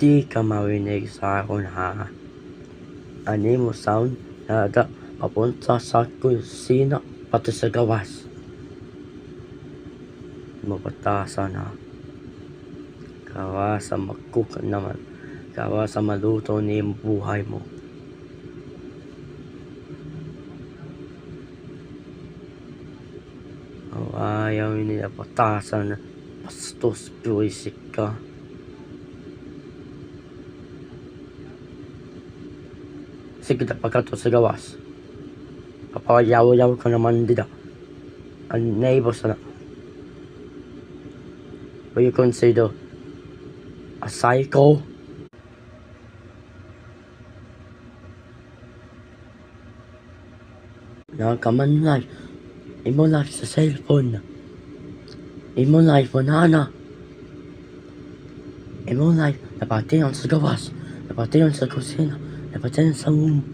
Di ka marinig sa akin ha. Ani mo sound na papunta sa kusina pati sa gawas. Mapatasan ha. Kawa sa magkukan naman. Kawa sa maluto ni buhay mo. Ayaw nila patasan. Bastos buwisik ka. Sige na pagkato sa gawas. Papayaw-yaw ka naman dida. Ang neighbors na. Will you consider a psycho? Nakamanlay. Imo life sa cellphone. Imo life mo nana. Imo life napatiyan sa gawas. Napatiyan sa kusina. Napatiyan sa room.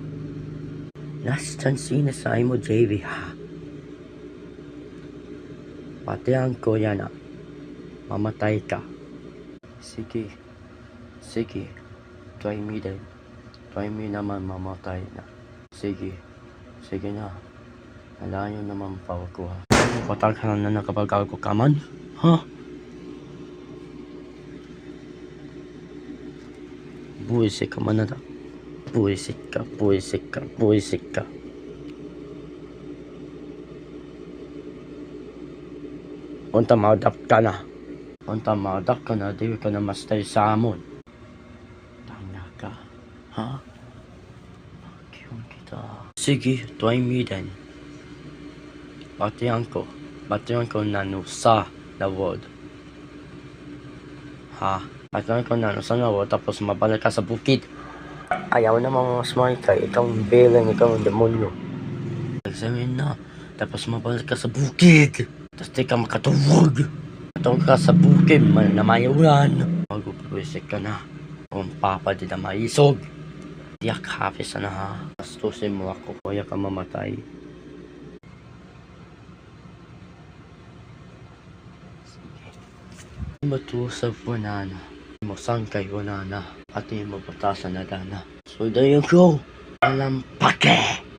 Nasaan sina sa imo JV ha. Patiyan ko yan ha. Mamatay ka. Sige. Sige. Try me din. Try me naman mamatay na. Sige. Sige na. Alayo naman pa ako ha. Pataghan na nakapagaw ko kaman. Ha? Buwisik ka man na. Buwisik ka. Buwisik ka. Buwisik ka. Unta maudap ka na. Unta maudap ka na. Di ka na mastay sa amon. Tanga ka. Ha? Pakiyong kita. Sige, try me then. Batiyan ko na sa the world. Ha? Batiyan ko na sa the world tapos mabalik ka sa bukid. Ayaw na mga smart ka. Ikaw ang villain, ikaw ang demonyo. Nagsamin na. Tapos mabalik ka sa bukid. Tapos di ka makatuwag. Matawag ka sa bukid. Namayawan. Magpupuwisik ka na. Kung papa di na maisog. Diyak hapis na ha. Bastusin mo ako. Kaya ka mamatay. Matusap mo na na. Masang kayo na na. At yung mapatasan na dana. So there you go. Walang pake.